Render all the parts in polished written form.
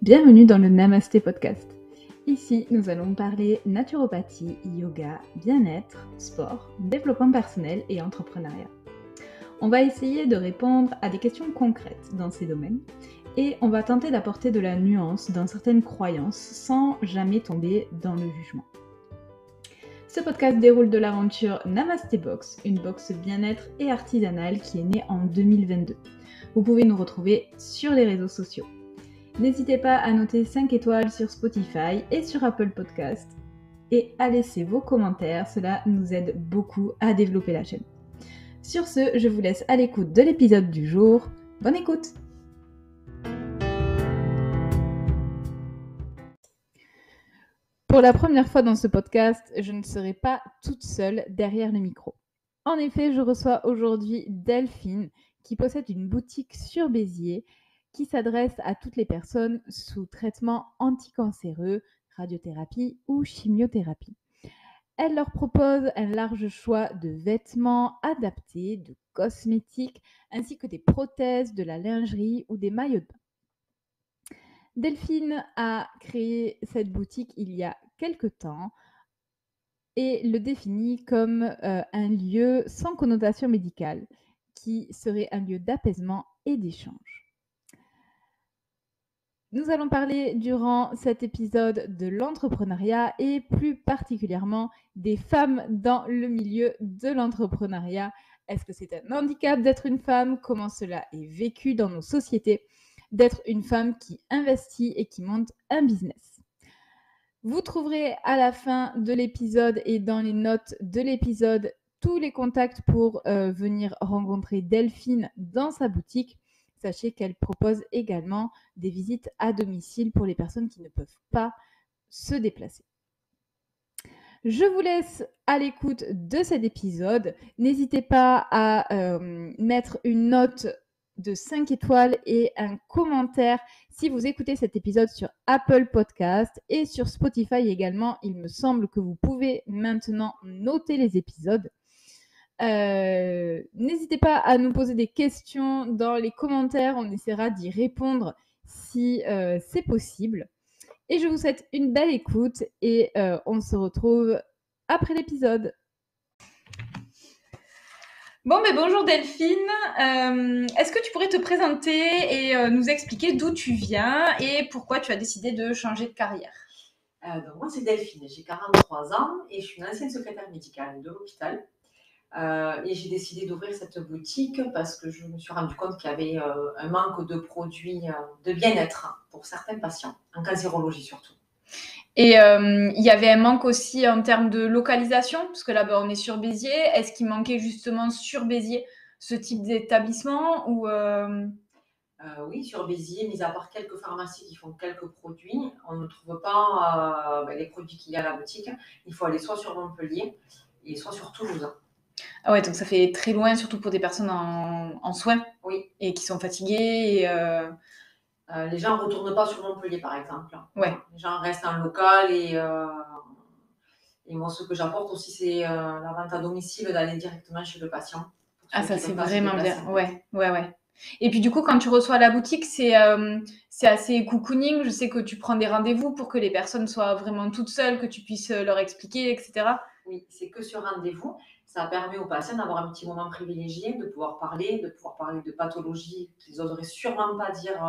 Bienvenue dans le Namasté Podcast. Ici, nous allons parler naturopathie, yoga, bien-être, sport, développement personnel et entrepreneuriat. On va essayer de répondre à des questions concrètes dans ces domaines et on va tenter d'apporter de la nuance dans certaines croyances sans jamais tomber dans le jugement. Ce podcast déroule de l'aventure Namasté Box, une box bien-être et artisanale qui est née en 2022. Vous pouvez nous retrouver sur les réseaux sociaux. N'hésitez pas à noter 5 étoiles sur Spotify et sur Apple Podcast et à laisser vos commentaires, cela nous aide beaucoup à développer la chaîne. Sur ce, je vous laisse à l'écoute de l'épisode du jour. Bonne écoute! Pour la première fois dans ce podcast, je ne serai pas toute seule derrière le micro. En effet, je reçois aujourd'hui Delphine qui possède une boutique sur Béziers qui s'adresse à toutes les personnes sous traitement anticancéreux, radiothérapie ou chimiothérapie. Elle leur propose un large choix de vêtements adaptés, de cosmétiques, ainsi que des prothèses, de la lingerie ou des maillots de bain. Delphine a créé cette boutique il y a quelque temps et le définit comme un lieu sans connotation médicale, qui serait un lieu d'apaisement et d'échange. Nous allons parler durant cet épisode de l'entrepreneuriat et plus particulièrement des femmes dans le milieu de l'entrepreneuriat. Est-ce que c'est un handicap d'être une femme? Comment cela est vécu dans nos sociétés d'être une femme qui investit et qui monte un business? Vous trouverez à la fin de l'épisode et dans les notes de l'épisode tous les contacts pour venir rencontrer Delphine dans sa boutique. Sachez qu'elle propose également des visites à domicile pour les personnes qui ne peuvent pas se déplacer. Je vous laisse à l'écoute de cet épisode. N'hésitez pas à mettre une note de 5 étoiles et un commentaire si vous écoutez cet épisode sur Apple Podcast et sur Spotify également. Il me semble que vous pouvez maintenant noter les épisodes. N'hésitez pas à nous poser des questions dans les commentaires, on essaiera d'y répondre si c'est possible. Et je vous souhaite une belle écoute et on se retrouve après l'épisode. Bonjour Delphine, est-ce que tu pourrais te présenter et nous expliquer d'où tu viens et pourquoi tu as décidé de changer de carrière? Donc moi, c'est Delphine, j'ai 43 ans et je suis une ancienne secrétaire médicale de l'hôpital. Et j'ai décidé d'ouvrir cette boutique parce que je me suis rendu compte qu'il y avait un manque de produits de bien-être pour certains patients, en cancérologie surtout. Et il y avait un manque aussi en termes de localisation, parce que là, on est sur Béziers. Est-ce qu'il manquait justement sur Béziers ce type d'établissement ou Oui, sur Béziers, mis à part quelques pharmacies qui font quelques produits, on ne trouve pas les produits qu'il y a à la boutique. Il faut aller soit sur Montpellier et soit sur Toulouse. Ah ouais, donc ça fait très loin, surtout pour des personnes en soins. Oui. Et qui sont fatiguées. Les gens ne retournent pas sur Montpellier, par exemple. Ouais. Les gens restent en local et moi, ce que j'apporte aussi, c'est la vente à domicile, d'aller directement chez le patient. Ah, ça, c'est vraiment bien. Ouais. Et puis, du coup, quand tu reçois à la boutique, c'est assez cocooning. Je sais que tu prends des rendez-vous pour que les personnes soient vraiment toutes seules, que tu puisses leur expliquer, etc. Oui, c'est que sur rendez-vous. Ça permet aux patients d'avoir un petit moment privilégié, de pouvoir parler de pathologies qu'ils n'oseraient sûrement pas dire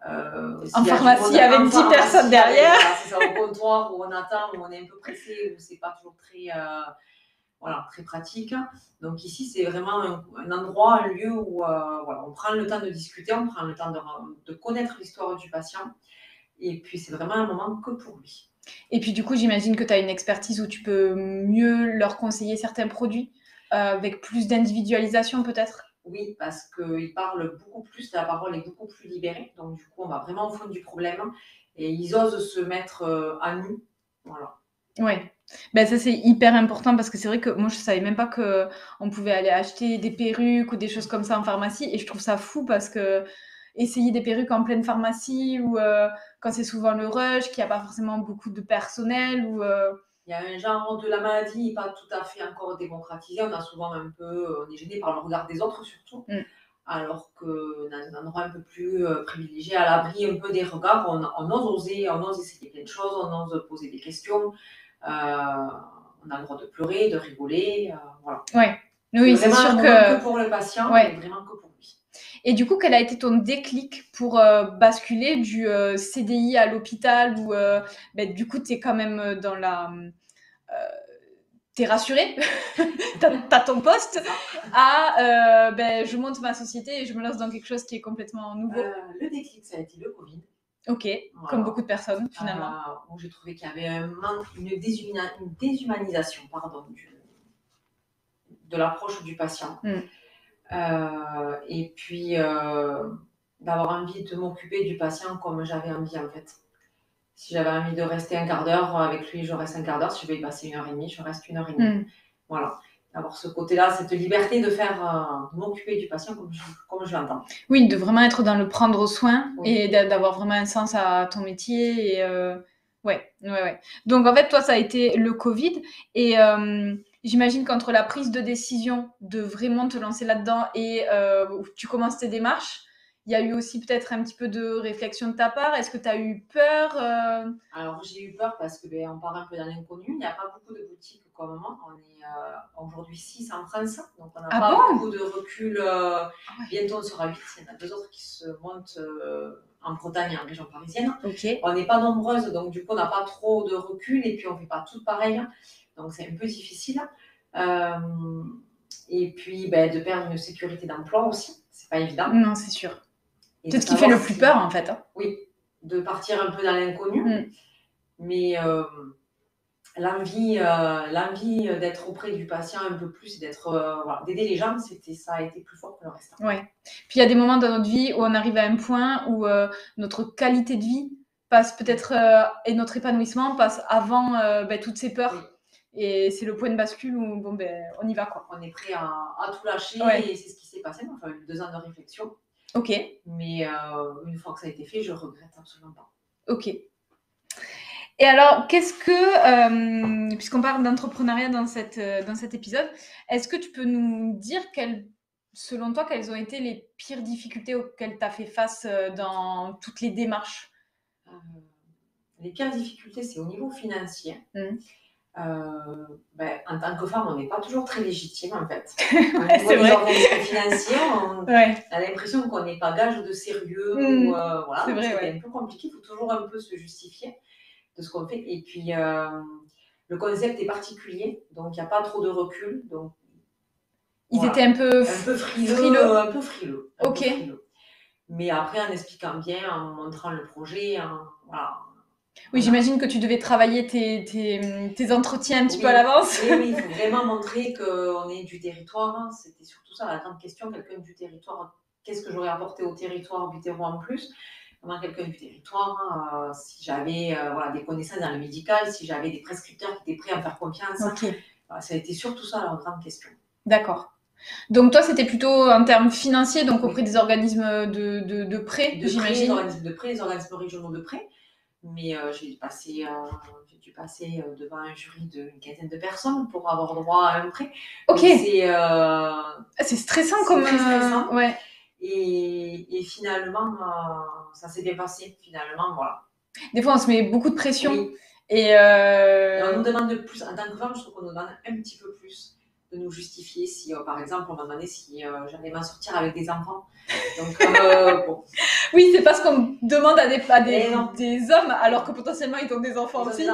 en pharmacie avec 10 personnes derrière. C'est ça, au comptoir où on attend, où on est un peu pressé, où c'est pas toujours très pratique. Donc ici, c'est vraiment un endroit, un lieu où on prend le temps de discuter, on prend le temps de connaître l'histoire du patient. Et puis, c'est vraiment un moment que pour lui. Et puis, du coup, j'imagine que tu as une expertise où tu peux mieux leur conseiller certains produits avec plus d'individualisation peut-être? Oui, parce qu'ils parlent beaucoup plus, la parole est beaucoup plus libérée. Donc, du coup, on va vraiment au fond du problème et ils osent se mettre à nu. Voilà. Ouais. Ça, c'est hyper important parce que c'est vrai que moi, je savais même pas qu'on pouvait aller acheter des perruques ou des choses comme ça en pharmacie. Et je trouve ça fou parce que essayer des perruques en pleine pharmacie ou quand c'est souvent le rush, qu'il n'y a pas forcément beaucoup de personnel ou... Il y a un genre de la maladie pas tout à fait encore démocratisé. On a souvent on est gêné par le regard des autres surtout. alors que dans un endroit un peu plus privilégié, à l'abri un peu des regards, on ose oser, on ose essayer plein de choses, on ose poser des questions, on a le droit de pleurer, de rigoler, voilà. Ouais. Oui, c'est sûr que pour le patient, ouais. mais vraiment que pour lui. Et du coup, quel a été ton déclic pour basculer du CDI à l'hôpital où du coup, tu es quand même dans la... t'es rassurée, t'as ton poste, à je monte ma société et je me lance dans quelque chose qui est complètement nouveau. Le déclic, ça a été le Covid. Ok, voilà. Comme beaucoup de personnes finalement. Où j'ai trouvé qu'il y avait un manque, une déshumanisation de l'approche du patient. Et puis d'avoir envie de m'occuper du patient comme j'avais envie en fait. Si j'avais envie de rester un quart d'heure avec lui, je reste un quart d'heure. Si je vais y passer 1h30, je reste 1h30. Voilà. D'avoir ce côté-là, cette liberté de faire, de m'occuper du patient comme je l'entends. Oui, de vraiment être dans le prendre soin et d'avoir vraiment un sens à ton métier. Et ouais. Donc en fait, toi, ça a été le Covid et j'imagine qu'entre la prise de décision de vraiment te lancer là-dedans et où tu commences tes démarches, il y a eu aussi peut-être un petit peu de réflexion de ta part. Est-ce que tu as eu peur Alors, j'ai eu peur parce qu'on part un peu dans l'inconnu. Il n'y a pas beaucoup de boutiques comme moi. On est aujourd'hui 6 en France, donc on n'a pas beaucoup de recul. Bientôt, on sera 8. Il y en a 2 autres qui se montent en Bretagne et en région parisienne. On n'est pas nombreuses, donc du coup, on n'a pas trop de recul et puis on ne fait pas tout pareil. Donc, c'est un peu difficile. Et puis, de perdre une sécurité d'emploi aussi, c'est pas évident. Non, c'est sûr. C'est ce qui fait le plus peur, en fait. Oui, de partir un peu dans l'inconnu. Mais l'envie d'être auprès du patient un peu plus, d'aider les gens, ça a été plus fort que le reste. Ouais. Puis il y a des moments dans notre vie où on arrive à un point où notre qualité de vie passe peut-être et notre épanouissement passe avant toutes ces peurs. Oui. Et c'est le point de bascule où on y va quoi. On est prêt à tout lâcher et c'est ce qui s'est passé. Enfin, 2 ans de réflexion. Ok. Mais une fois que ça a été fait, je regrette absolument pas. Ok. Et alors, qu'est-ce que, puisqu'on parle d'entrepreneuriat dans cet épisode, est-ce que tu peux nous dire selon toi, quelles ont été les pires difficultés auxquelles tu as fait face dans toutes les démarches? Les pires difficultés, c'est au niveau financier. En tant que femme, on n'est pas toujours très légitime en fait. Ouais, c'est vrai. Organismes financiers, on a l'impression qu'on n'est pas gage de sérieux. Voilà, c'est vrai, c'est un peu compliqué, il faut toujours un peu se justifier de ce qu'on fait. Et puis, le concept est particulier, donc il n'y a pas trop de recul. Donc, ils étaient un peu frileux. Un peu frileux. Ok. Mais après, en expliquant bien, en montrant le projet, voilà. Oui, j'imagine que tu devais travailler tes entretiens un petit peu à l'avance. Oui, il faut vraiment montrer qu'on est du territoire. C'était surtout ça la grande question, quelqu'un du territoire. Qu'est-ce que j'aurais apporté au territoire du terreau en plus? Vraiment quelqu'un du territoire, si j'avais des connaissances dans le médical, si j'avais des prescripteurs qui étaient prêts à me faire confiance. Voilà, ça a été surtout ça la grande question. D'accord. Donc toi, c'était plutôt en termes financiers, donc auprès des organismes de prêt, j'imagine. Les organismes de prêt, les organismes régionaux de prêt. Mais j'ai dû passer devant un jury d'une quinzaine de personnes pour avoir droit à un prêt. Ok. C'est stressant comme... très stressant. Ouais. Et finalement, ça s'est bien passé. Finalement, voilà. Des fois, on se met beaucoup de pression. Oui. Et on nous demande de plus. En tant que femme, je trouve qu'on nous demande un petit peu plus de nous justifier. Si, par exemple, on m'a demandé si j'allais m'en sortir avec des enfants. Donc, bon. Oui, c'est parce qu'on demande à des hommes, alors que potentiellement ils ont des enfants aussi.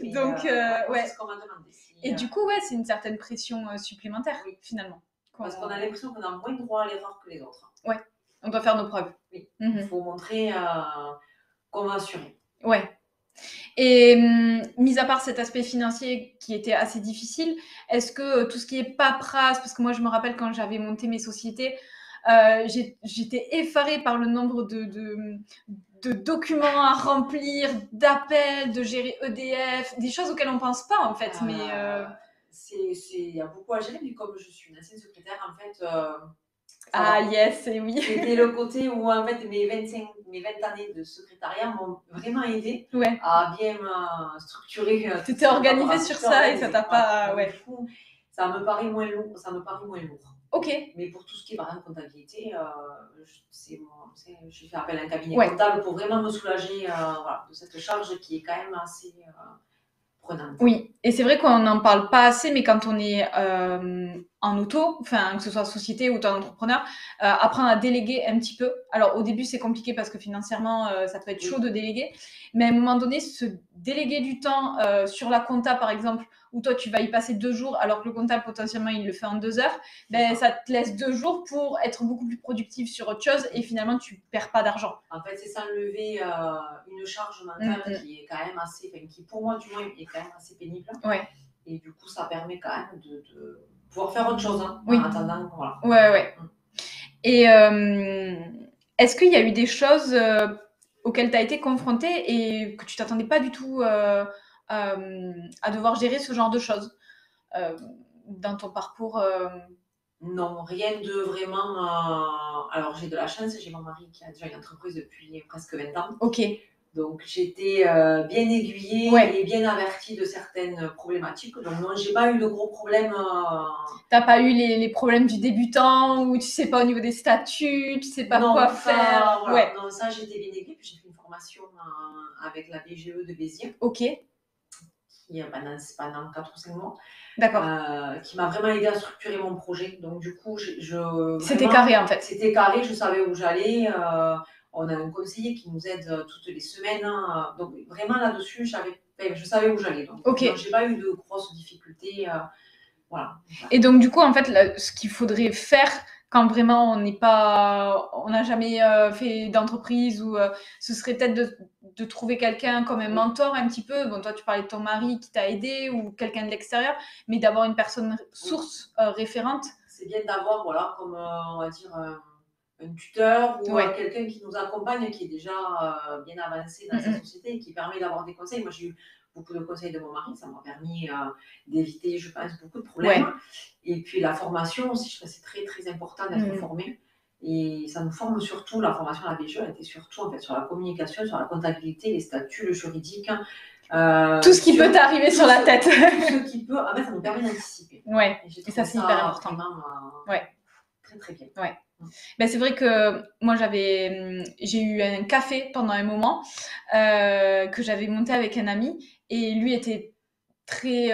Mais, donc, c'est ce qu'on m'a demandé. Et du coup, c'est une certaine pression supplémentaire, finalement. Parce qu'on a l'impression qu'on a moins de droit à l'erreur que les autres. Ouais, on doit faire nos preuves. Oui, il faut montrer qu'on va assurer. Ouais. Et mis à part cet aspect financier qui était assez difficile, est-ce que tout ce qui est paperasse, parce que moi je me rappelle quand j'avais monté mes sociétés, j'étais effarée par le nombre de documents à remplir, d'appels, de gérer EDF, des choses auxquelles on ne pense pas en fait. Il y a beaucoup à gérer, mais comme je suis une ancienne secrétaire, en fait... yes, et oui. C'était le côté où en fait mes 20 années de secrétariat m'ont vraiment aidé à bien structurer. Tu étais organisée sur ça et ça t'a pas... Ça me paraît moins lourd. Ok. Mais pour tout ce qui est par exemple comptabilité, j'ai fait appel à un cabinet Ouais. comptable pour vraiment me soulager voilà, de cette charge qui est quand même assez prenante. Oui, et c'est vrai qu'on n'en parle pas assez, mais quand on est en auto, enfin que ce soit société ou auto-entrepreneur, apprendre à déléguer un petit peu. Alors au début c'est compliqué parce que financièrement ça peut être chaud de déléguer, mais à un moment donné se déléguer du temps sur la compta par exemple, où toi tu vas y passer 2 jours alors que le comptable potentiellement il le fait en 2 heures, ben ça te laisse 2 jours pour être beaucoup plus productif sur autre chose et finalement tu perds pas d'argent. En fait c'est s'enlever une charge mentale qui est quand même assez, qui pour moi du moins est quand même assez pénible. Ouais. Et du coup ça permet quand même de pouvoir faire autre chose oui. en attendant. Voilà. Ouais. Et est-ce qu'il y a eu des choses auxquelles tu as été confrontée et que tu t'attendais pas du tout à devoir gérer ce genre de choses dans ton parcours Non, rien de vraiment. Alors j'ai de la chance, j'ai mon mari qui a déjà une entreprise depuis presque 20 ans. Ok. Donc j'étais bien aiguillée et bien avertie de certaines problématiques. Donc non, j'ai pas eu de gros problèmes. T'as pas eu les problèmes du débutant où tu sais pas au niveau des statuts, tu sais pas quoi faire. Voilà. Non, ça j'étais bien aiguillée. Puis j'ai fait une formation avec la BGE de Béziers. Ok. Qui pendant 4 ou 5 mois. D'accord. Qui m'a vraiment aidé à structurer mon projet. Donc du coup, c'était carré en fait. C'était carré, je savais où j'allais. On a un conseiller qui nous aide toutes les semaines. Donc vraiment là-dessus, je savais où j'allais. Donc j'ai pas eu de grosses difficultés. Voilà. Et donc du coup, en fait, là, ce qu'il faudrait faire quand vraiment on n'a jamais fait d'entreprise ou ce serait peut-être de trouver quelqu'un comme un mentor un petit peu. Bon, toi, tu parlais de ton mari qui t'a aidé ou quelqu'un de l'extérieur, mais d'avoir une personne source référente. C'est bien d'avoir, voilà, comme on va dire un tuteur ou quelqu'un qui nous accompagne, qui est déjà bien avancé dans sa société et qui permet d'avoir des conseils. Moi, j'ai eu beaucoup de conseils de mon mari, ça m'a permis d'éviter, je pense, beaucoup de problèmes. Et puis la formation aussi, je pense que c'est très très important d'être formé. Et ça nous forme surtout, la formation à la BGE, elle était surtout en fait sur la communication, sur la comptabilité, les statuts, le juridique. Tout ce qui peut t'arriver sur la tête. Tout ce qui peut, en fait, ça nous permet d'anticiper. Et ça c'est hyper important. Vraiment, très très bien. Ben, c'est vrai que moi j'ai eu un café pendant un moment que j'avais monté avec un ami et lui était très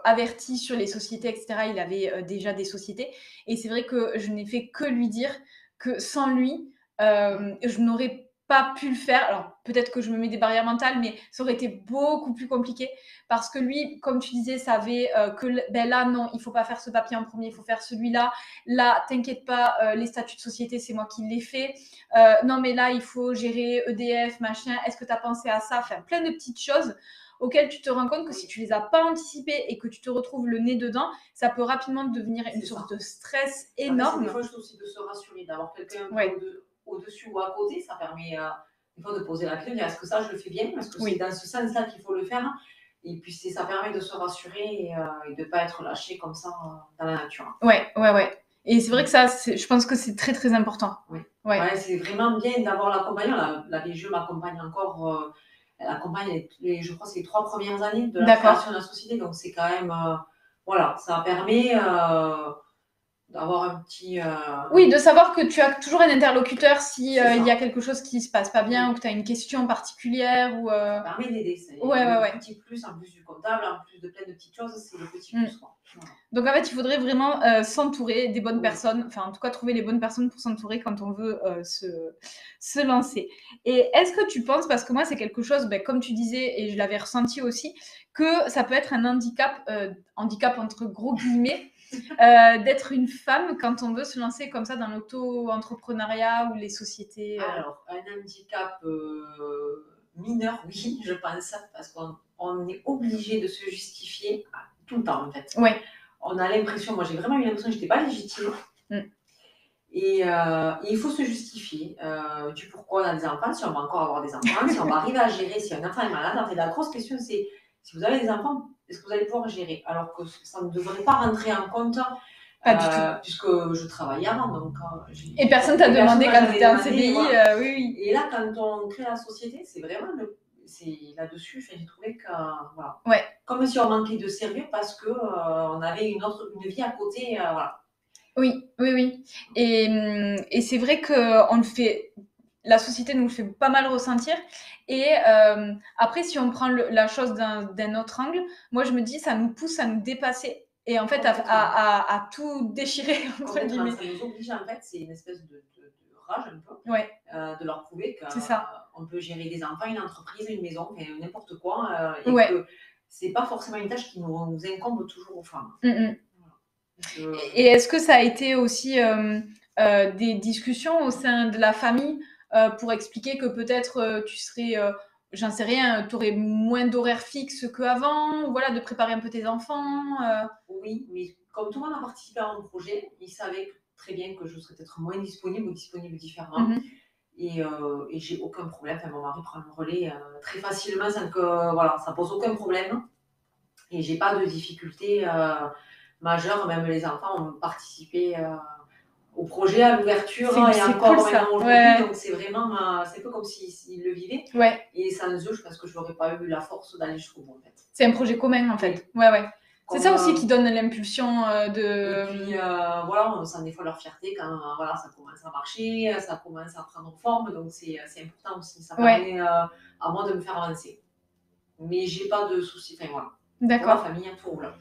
averti sur les sociétés, etc. Il avait déjà des sociétés et c'est vrai que je n'ai fait que lui dire que sans lui, je n'aurais pas pu le faire. Alors peut-être que je me mets des barrières mentales, mais ça aurait été beaucoup plus compliqué parce que lui, comme tu disais, savait que là non, il faut pas faire ce papier en premier, il faut faire celui-là. Là, t'inquiète pas, les statuts de société, c'est moi qui les fais. Non mais là, il faut gérer EDF, machin. Est-ce que tu as pensé à ça? Enfin, plein de petites choses auxquelles tu te rends compte que si tu les as pas anticipées et que tu te retrouves le nez dedans, ça peut rapidement devenir une source de stress énorme. Des fois, je trouve aussi de se rassurer, d'avoir quelqu'un au-dessus ou à côté, ça permet des fois de poser la question, est-ce que ça, je le fais bien? Est-ce que c'est dans ce sens-là qu'il faut le faire? Et puis, ça permet de se rassurer et de ne pas être lâché comme ça dans la nature. Ouais. Et c'est vrai que ça, je pense que c'est très, très important. Ouais, c'est vraiment bien d'avoir l'accompagnant. La BGE m'accompagne encore. Elle accompagne, je crois, c'est les 3 premières années de la création de la société. Donc, c'est quand même... voilà, ça permet... d'avoir un petit... Oui, de savoir que tu as toujours un interlocuteur si il y a quelque chose qui se passe pas bien ou que tu as une question particulière. Ou, Ça permet d'aider. C'est le petit plus, en plus du comptable, en plus de plein de petites choses, c'est le petit plus. Voilà. Donc en fait, il faudrait vraiment s'entourer des bonnes personnes, enfin en tout cas trouver les bonnes personnes pour s'entourer quand on veut se lancer. Et est-ce que tu penses, parce que moi c'est quelque chose, comme tu disais, et je l'avais ressenti aussi, que ça peut être un handicap entre gros guillemets, d'être une femme quand on veut se lancer comme ça dans l'auto-entrepreneuriat ou les sociétés Alors, un handicap mineur, oui, je pense, parce qu'on est obligé de se justifier tout le temps, en fait. On a l'impression, moi j'ai vraiment eu l'impression que je n'étais pas légitime. Et il faut se justifier du pourquoi on a des enfants, si on va encore avoir des enfants, si on va arriver à gérer, si un enfant est malade. En fait, la grosse question, c'est si vous avez des enfants, est-ce que vous allez pouvoir gérer? Alors que ça ne devrait pas rentrer en compte. Pas du tout. Puisque je travaillais avant. Donc, et personne t'a demandé quand tu étais en CDI. Oui. Et là, quand on crée la société, c'est vraiment là-dessus, j'ai trouvé que comme si on manquait de sérieux parce qu'on avait une vie à côté. Voilà. Oui, oui, oui. Et c'est vrai que on le fait, la société nous le fait pas mal ressentir. Et après, si on prend la chose d'un autre angle, moi je me dis, ça nous pousse à nous dépasser et en fait Complètement. à tout déchirer, entre Complètement, guillemets. ça nous oblige en fait, c'est une espèce de rage un peu, Ouais, de leur prouver c'est ça. qu'on peut gérer des enfants, une entreprise, une maison, enfin, n'importe quoi, et Ouais. que c'est pas forcément une tâche qui nous incombe toujours aux femmes. Mm, mm. Voilà. Je... Et est-ce que ça a été aussi des discussions au sein de la famille pour expliquer que peut-être tu serais, j'en sais rien, tu aurais moins d'horaires fixes qu'avant, voilà, de préparer un peu tes enfants Oui, mais comme tout le monde a participé à mon projet, ils savaient très bien que je serais peut-être moins disponible ou disponible différemment. Et j'ai aucun problème. Enfin, mon mari prend le relais très facilement sans que voilà, ça pose aucun problème. Et j'ai pas de difficultés majeures. Même les enfants ont participé au projet, à l'ouverture et C'est encore cool maintenant ça. aujourd'hui. Ouais, Donc c'est vraiment, c'est un peu comme s'ils le vivaient. ouais. Et sans eux, je pense que je n'aurais pas eu la force d'aller jusqu'au bout en fait. C'est un projet commun en fait. Oui. Ouais, ouais. C'est Comme, ça aussi qui donne l'impulsion de. Et puis voilà, on sent des fois leur fierté quand voilà, ça commence à marcher, ça commence à prendre forme, donc c'est important aussi. Ça Ouais, permet à moi de me faire avancer. Mais j'ai pas de soucis, enfin voilà. Pour la d'accord. famille, tout roule.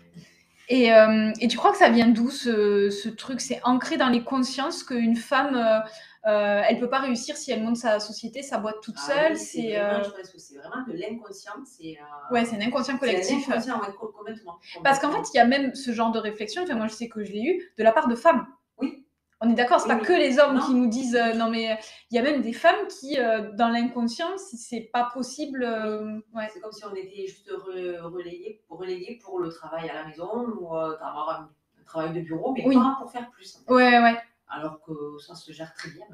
Et tu crois que ça vient d'où ce truc? C'est ancré dans les consciences qu'une femme, elle peut pas réussir si elle monte sa société, sa boîte toute Ah seule. oui, c'est vraiment, je pense que c'est vraiment de l'inconscient. Ouais, c'est un inconscient C'est un collectif. inconscient, ouais, complètement. Parce qu'en fait, il y a même ce genre de réflexion, enfin moi je sais que je l'ai eu, de la part de femmes. Oui. On est d'accord, c'est Oui, pas oui. que les hommes qui Non, nous disent du tout. non mais il y a même des femmes qui, dans l'inconscient, c'est pas possible. Ouais. C'est comme si on était juste relayés pour le travail à la maison ou d'avoir un travail de bureau, mais Oui. pas pour faire plus. En fait. Ouais, ouais. Alors que ça se gère très bien.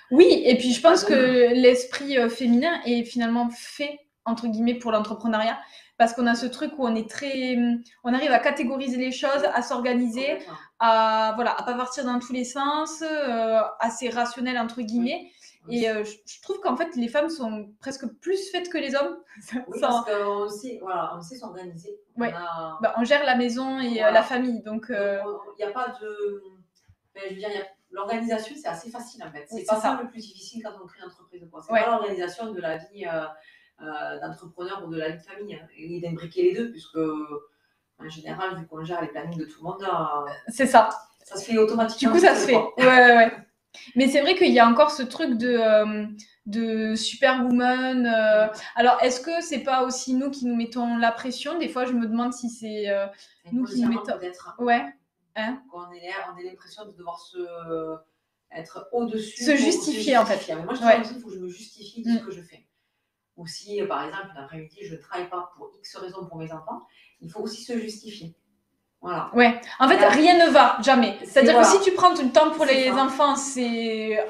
Oui, et puis je pense Pas de- que l'esprit féminin est finalement fait, entre guillemets, pour l'entrepreneuriat, parce qu'on a ce truc où on est très, on arrive à catégoriser les choses, à s'organiser, Complètement. à voilà, à pas partir dans tous les sens, assez rationnel entre guillemets. Oui. Et je trouve qu'en fait les femmes sont presque plus faites que les hommes. Oui, Sans- parce qu'on sait, voilà, on sait s'organiser. Ouais. On a... Bah, on gère la maison et Voilà. la famille, donc. Il n'y a pas de. Enfin, je veux dire, l'organisation, c'est assez facile en fait. C'est Oui, pas c'est ça ça. le plus difficile quand on crée une entreprise. C'est Ouais. pas l'organisation de la vie d'entrepreneur ou de la vie de famille. Et d'imbriquer les deux, puisque en général, vu qu'on gère les plannings de tout le monde, C'est ça. ça se fait automatiquement. Du coup, ça se fait. Ouais, ouais. Mais c'est vrai qu'il y a encore ce truc de superwoman. Alors, est-ce que c'est pas aussi nous qui nous mettons la pression? Des fois, je me demande si c'est nous qui nous mettons. Peut-être. Ouais. Hein? On a l'impression de devoir être au-dessus. Se justifier, en fait. Moi, je Ouais. trouve qu'il faut que je me justifie de ce que je fais. Ou si, par exemple, un après-midi, je ne travaille pas pour X raisons pour mes enfants, il faut aussi se justifier. Voilà. Ouais. En fait, rien ne va, jamais. C'est-à-dire voilà. que si tu prends tout le temps pour les enfants, c'est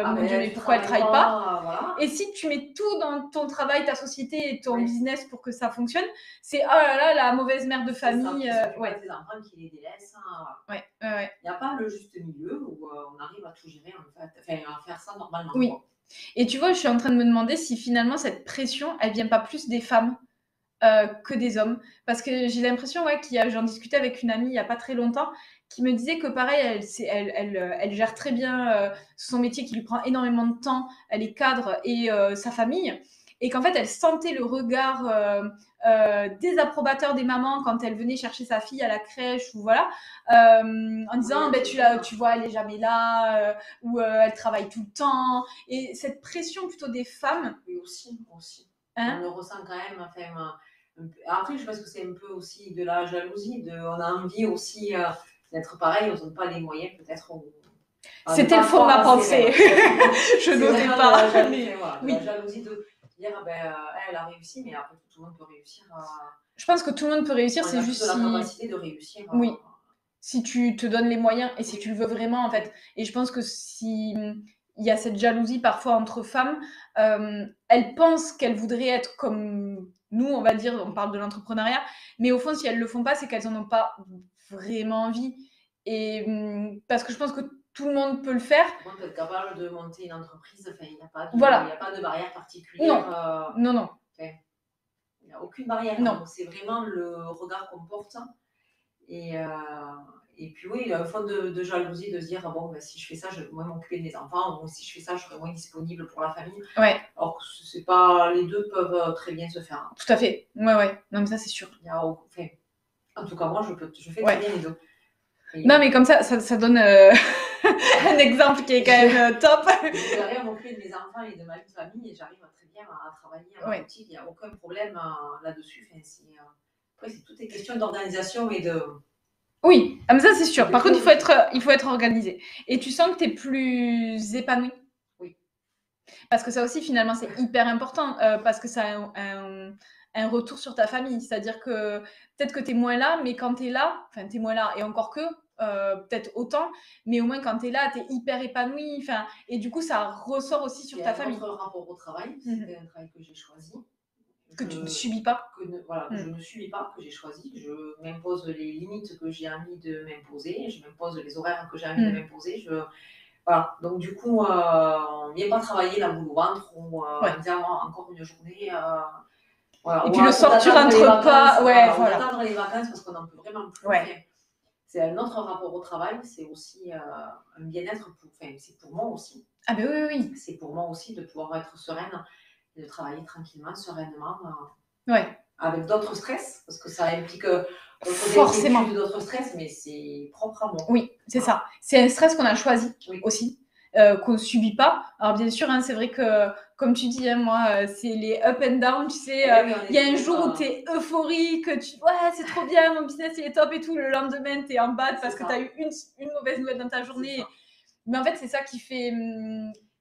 mon Dieu, mais pourquoi elle ne travaille pas voilà. Et si tu mets tout dans ton travail, ta société et ton business pour que ça fonctionne, c'est oh là là, la mauvaise mère de famille. Ouais. Tes enfants qui les délaissent. Ouais, ouais. Il n'y a pas le juste milieu où on arrive à tout gérer, en fait. Enfin, à faire ça normalement. Oui. Quoi. Et tu vois, je suis en train de me demander si finalement cette pression, elle vient pas plus des femmes que des hommes. Parce que j'ai l'impression, ouais, j'en discutais avec une amie il n'y a pas très longtemps, qui me disait que pareil, elle gère très bien son métier qui lui prend énormément de temps, elle est cadre et sa famille, et qu'en fait, elle sentait le regard désapprobateur des mamans quand elle venait chercher sa fille à la crèche, ou voilà, en disant, tu vois, elle est jamais là, ou elle travaille tout le temps, et cette pression plutôt des femmes. Oui, aussi. Hein? On le ressent quand même. Enfin, après, je pense que c'est un peu aussi de la jalousie. On a envie aussi d'être pareil, on n'a pas les moyens peut-être. C'était le fond de ma pensée. Je n'osais pas. La jalousie de dire elle a réussi, mais après tout le monde peut réussir. Je pense que tout le monde peut réussir, c'est juste la capacité de réussir. Oui. Si tu te donnes les moyens et si tu le veux vraiment, en fait. Et je pense que si il y a cette jalousie parfois entre femmes, elles pensent qu'elles voudraient être comme nous, on va dire, on parle de l'entrepreneuriat, mais au fond, si elles ne le font pas, c'est qu'elles n'en ont pas vraiment envie. Et parce que je pense que tout le monde peut le faire. Tout le monde peut être capable de monter une entreprise, il n'y a pas de barrière Non. particulière. Non. Il n'y a aucune barrière. Non. C'est vraiment le regard qu'on porte. Et Et puis oui, il y a un fond de jalousie de se dire, bon, ben, si je fais ça, je vais moins m'occuper de mes enfants, ou si je fais ça, je serai moins disponible pour la famille. Ouais, Alors que c'est pas, les deux peuvent très bien se faire. tout à fait. Ouais. Non, mais ça, c'est sûr. Il y a, enfin, en tout cas, moi, je fais Ouais. très bien les deux. Et Non, mais comme ça donne un exemple qui est quand même top. j'arrive à m'occuper de mes enfants et de ma vie de famille et j'arrive très bien à travailler à ma boutique. Il n'y a aucun problème là-dessus. Enfin, après, c'est toutes les questions d'organisation et de... Oui, mais ça c'est sûr. Par contre, il faut être organisé. Et tu sens que tu es plus épanoui? Oui. Parce que ça aussi, finalement, c'est hyper important parce que ça a un retour sur ta famille. C'est-à-dire que peut-être que tu es moins là, mais quand tu es là, enfin, tu es moins là, et encore que, peut-être autant, mais au moins quand tu es là, tu es hyper épanoui. Et du coup, ça ressort aussi sur ta famille. Notre rapport au travail, c'était un travail que j'ai choisi. Que tu ne subis pas. Je ne subis pas, que j'ai choisi. Je m'impose les limites que j'ai envie de m'imposer. Je m'impose les horaires que j'ai envie de m'imposer. Voilà. Donc, du coup, on ne vient pas travailler la boule au ventre ou dire encore une journée. Et puis le soir, tu rentres pas. Voilà. Attendre les vacances parce qu'on n'en peut vraiment plus. Ouais. C'est un autre rapport au travail. C'est aussi un bien-être. C'est pour moi aussi. Ah, ben oui. C'est pour moi aussi de pouvoir être sereine. De travailler tranquillement, sereinement, avec d'autres stress, parce que ça implique forcément d'autres stress, mais c'est propre à moi. Oui, c'est ça. C'est un stress qu'on a choisi aussi, qu'on ne subit pas. Alors bien sûr, c'est vrai que, comme tu dis, moi, c'est les up and down, tu sais, il y a un jour où tu es euphorique, ouais, c'est trop bien, mon business il est top et tout, le lendemain tu es en bad parce que tu as eu une mauvaise nouvelle dans ta journée. Mais en fait, c'est ça qui fait...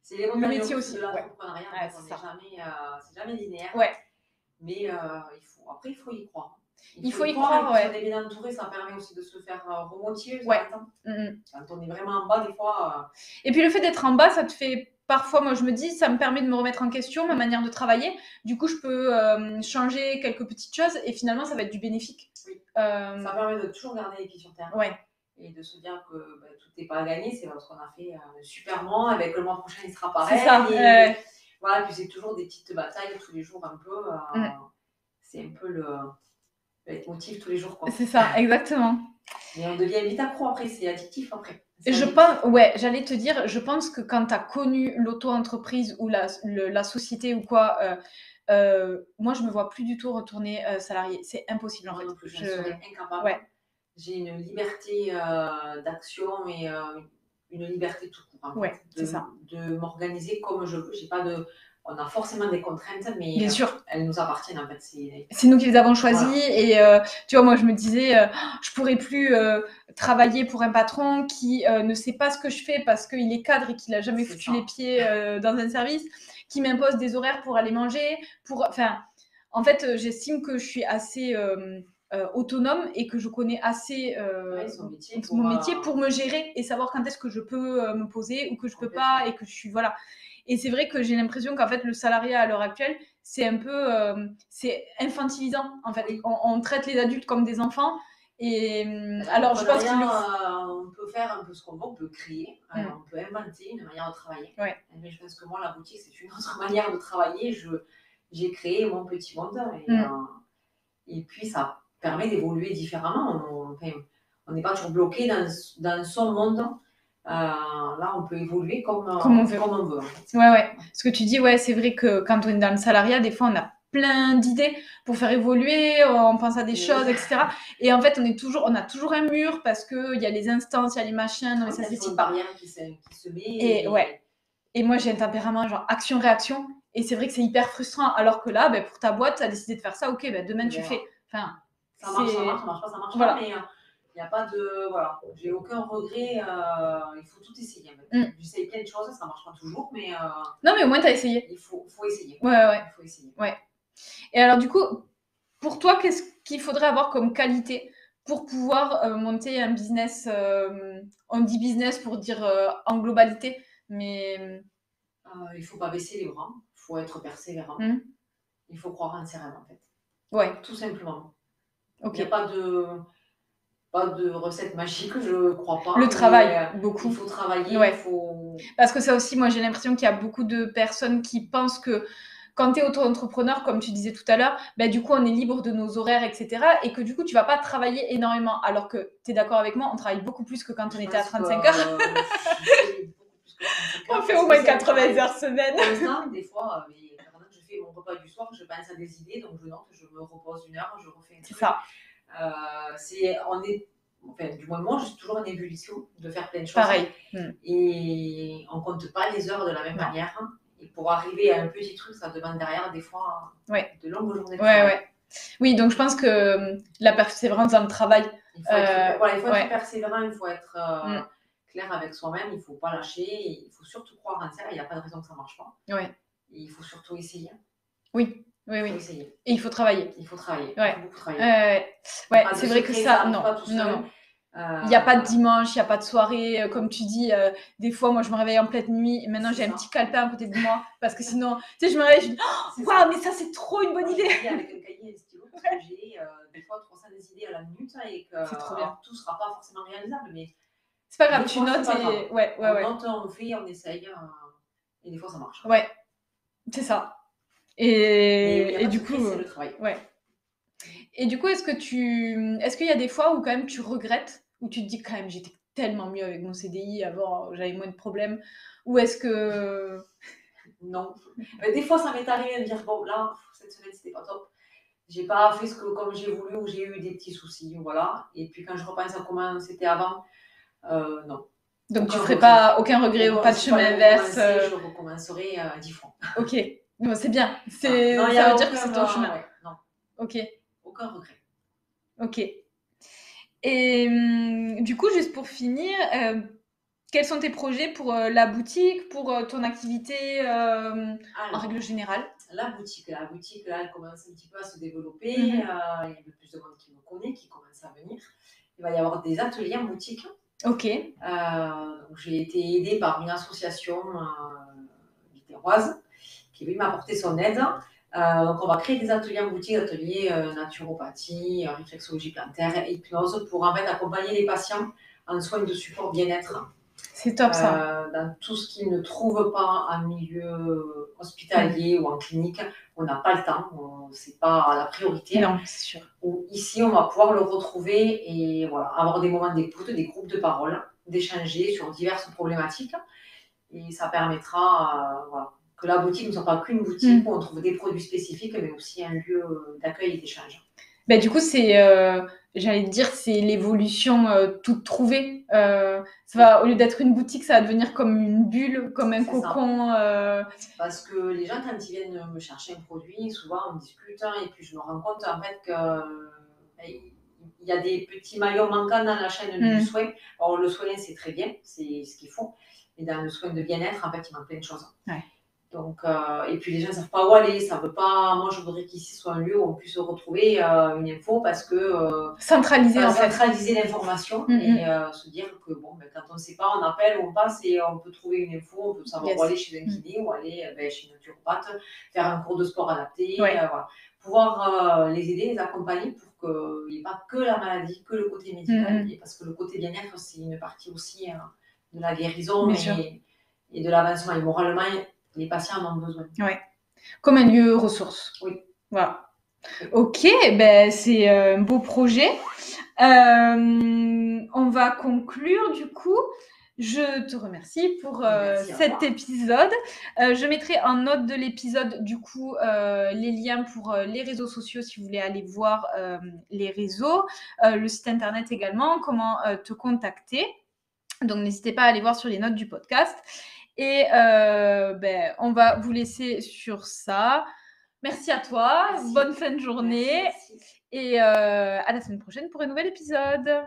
c'est les le métier aussi. De l'entrepreneuriat, c'est jamais linéaire. Mais il faut y croire. Il faut y croire, Si on est bien entouré, ça permet aussi de se faire remotiver. Quand on est vraiment en bas, des fois... Et puis le fait d'être en bas, ça te fait... Parfois, moi, je me dis, ça me permet de me remettre en question, ma manière de travailler. Du coup, je peux changer quelques petites choses et finalement, ça va être du bénéfique. Oui. Ça permet de toujours garder les pieds sur terre. Et de se dire que tout n'est pas à gagner. C'est parce qu'on a fait un super mois. Avec le mois prochain, il sera pareil. C'est ça. Voilà, puis c'est toujours des petites batailles tous les jours un peu. C'est un peu le leitmotiv tous les jours. Quoi. C'est ça, exactement. Mais on devient vite accro après, c'est addictif après. J'allais te dire, je pense que quand tu as connu l'auto-entreprise ou la société ou quoi, moi je me vois plus du tout retourner salarié. C'est impossible en fait. Je serais incapable. J'ai une liberté d'action et une liberté tout court. C'est ça. De m'organiser comme je veux. J'ai pas de... On a forcément des contraintes, mais bien sûr. Elles nous appartiennent en fait. C'est nous qui les avons choisies. Et tu vois, moi je me disais, je pourrais plus travailler pour un patron qui ne sait pas ce que je fais parce qu'il est cadre et qu'il a jamais foutu les pieds dans un service, qui m'impose des horaires pour aller manger. En fait, j'estime que je suis assez autonome et que je connais assez mon métier pour me gérer et savoir quand est-ce que je peux me poser ou que je peux pas et que je suis... Voilà. Et c'est vrai que j'ai l'impression qu'en fait, le salariat à l'heure actuelle, c'est un peu c'est infantilisant. En fait, on traite les adultes comme des enfants. Et alors, je pense on peut faire un peu ce qu'on veut, on peut créer, on peut inventer une manière de travailler. Mais je pense que moi, la boutique, c'est une autre manière de travailler. J'ai créé mon petit monde et puis ça permet d'évoluer différemment. On n'est pas toujours bloqué dans son monde. Là, on peut évoluer comme on veut. En fait. Ce que tu dis, c'est vrai que quand on est dans le salariat, des fois, on a plein d'idées pour faire évoluer, on pense à des choses, etc. Et en fait, on a toujours un mur parce qu'il y a les instances, il y a les machins, non, mais ça se décide pas. Qui se met. Et moi, j'ai un tempérament genre action-réaction. Et c'est vrai que c'est hyper frustrant. Alors que là, pour ta boîte, tu as décidé de faire ça, ok, demain tu fais. Ça marche pas, ça marche pas, mais il n'y a pas de... Voilà, j'ai aucun regret, il faut tout essayer. J'essaye plein de choses, ça marche pas toujours, mais... Non, mais au moins, tu as essayé. Il faut essayer. Il faut essayer. Et alors, du coup, pour toi, qu'est-ce qu'il faudrait avoir comme qualité pour pouvoir monter un business on dit business pour dire en globalité, mais... il faut pas baisser les bras, il faut être persévérant. Il faut croire en ses rêves, en fait. Tout simplement. Il n'y a pas de recette magique, je crois pas. Le travail, beaucoup. Il faut travailler, Parce que ça aussi, moi, j'ai l'impression qu'il y a beaucoup de personnes qui pensent que quand tu es auto-entrepreneur, comme tu disais tout à l'heure, du coup, on est libre de nos horaires, etc. Et que du coup, tu vas pas travailler énormément. Alors que tu es d'accord avec moi, on travaille beaucoup plus que quand on était à 35 heures. On fait au moins 80 heures semaine. Des fois, mais pendant que je fais mon repas du soir, je pense à des idées, donc je note, je me repose 1 heure, je refais un truc. C'est ça. Du moins moi, je suis toujours en ébullition de faire plein de choses. Pareil. Et on compte pas les heures de la même manière. Et pour arriver à un petit truc, ça demande derrière des fois de longues journées de travail. Oui, donc je pense que c'est vraiment dans le travail. Il faut être persévérant, il faut être clair avec soi-même, il ne faut pas lâcher, il faut surtout croire en ça, il n'y a pas de raison que ça ne marche pas. Et il faut surtout essayer. Oui. Essayer. Et il faut travailler. Il faut travailler. Ouais. Il faut beaucoup travailler. C'est vrai que ça, non. Il n'y a pas de dimanche, il n'y a pas de soirée, comme tu dis. Des fois, moi, je me réveille en pleine nuit et maintenant, j'ai un petit calepin à côté de moi parce que sinon, tu sais, je me réveille, je me dis « Waouh, mais ça, c'est trop une bonne idée !» Avec un cahier et un stylo, parce que j'ai des fois 300 idées à la minute et que c'est trop bien. Tout ne sera pas forcément réalisable, mais c'est pas grave, tu notes et... On note, on fait, on essaye et des fois, ça marche. Ouais, c'est ça. Et du coup... c'est le travail. Et du coup, est-ce qu'il y a des fois où quand même tu regrettes, où tu te dis quand même j'étais tellement mieux avec mon CDI avant, j'avais moins de problèmes, ou est-ce que... Non. Mais des fois, ça m'est arrivé de me dire bon, là, cette semaine, c'était pas top. J'ai pas fait comme j'ai voulu ou j'ai eu des petits soucis, voilà. Et puis quand je repense à comment c'était avant, non. Donc tu ferais pas aucun regret ou pas de chemin inverse Je recommencerai 10 fois. Ok. Non, c'est bien. Ça veut dire que c'est ton chemin. Non. Ok. Aucun regret. Ok. Et du coup, juste pour finir, quels sont tes projets pour la boutique, pour ton activité en règle générale? La boutique, là, elle commence un petit peu à se développer. Il y a un peu plus de monde qui me connaît, qui commence à venir. Il va y avoir des ateliers en boutique. Ok. Donc j'ai été aidée par une association biterroise qui est venue m'apporter son aide. Donc on va créer des ateliers en boutique, ateliers naturopathie, réflexologie plantaire, hypnose, pour en fait accompagner les patients en soins de support bien-être. C'est top ça. Dans tout ce qu'ils ne trouvent pas en milieu hospitalier ou en clinique, on n'a pas le temps, c'est pas la priorité. Non, c'est sûr. Ici, on va pouvoir le retrouver et voilà, avoir des moments d'écoute, des groupes de parole, d'échanger sur diverses problématiques. Et ça permettra que la boutique ne soit pas qu'une boutique où on trouve des produits spécifiques, mais aussi un lieu d'accueil et d'échange. Du coup, j'allais te dire, c'est l'évolution toute trouvée. Au lieu d'être une boutique, ça va devenir comme une bulle, comme un cocon. Parce que les gens, quand ils viennent me chercher un produit, souvent on discute et puis je me rends compte en fait qu'il y a des petits maillons manquants dans la chaîne du soin. Alors le soin, c'est très bien, c'est ce qu'il faut. Mais dans le soin de bien-être, en fait, il manque plein de choses. Donc, et puis les gens ne savent pas où aller, ça veut pas. Moi, je voudrais qu'ici soit un lieu où on puisse retrouver une info parce que centraliser l'information et se dire que quand on ne sait pas, on appelle, on passe et on peut trouver une info, on peut savoir où aller chez un kiné ou aller chez une naturopathe, faire un cours de sport adapté, pouvoir les aider, les accompagner pour qu'il n'y ait pas que la maladie, que le côté médical, parce que le côté bien-être, c'est une partie aussi de la guérison et de l'avancement. Et moralement, les patients en ont besoin. Comme un lieu ressource. Oui. Voilà. Ok, c'est un beau projet. On va conclure du coup. Je te remercie pour cet épisode. Je mettrai en note de l'épisode du coup les liens pour les réseaux sociaux si vous voulez aller voir les réseaux, le site internet également, comment te contacter. Donc n'hésitez pas à aller voir sur les notes du podcast. Et on va vous laisser sur ça. Merci à toi. Merci. Bonne fin de journée. Merci. Et à la semaine prochaine pour un nouvel épisode.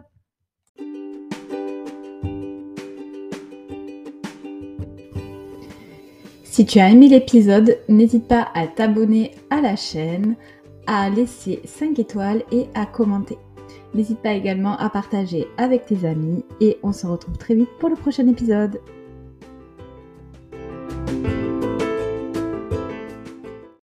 Si tu as aimé l'épisode, n'hésite pas à t'abonner à la chaîne, à laisser 5 étoiles et à commenter. N'hésite pas également à partager avec tes amis et on se retrouve très vite pour le prochain épisode.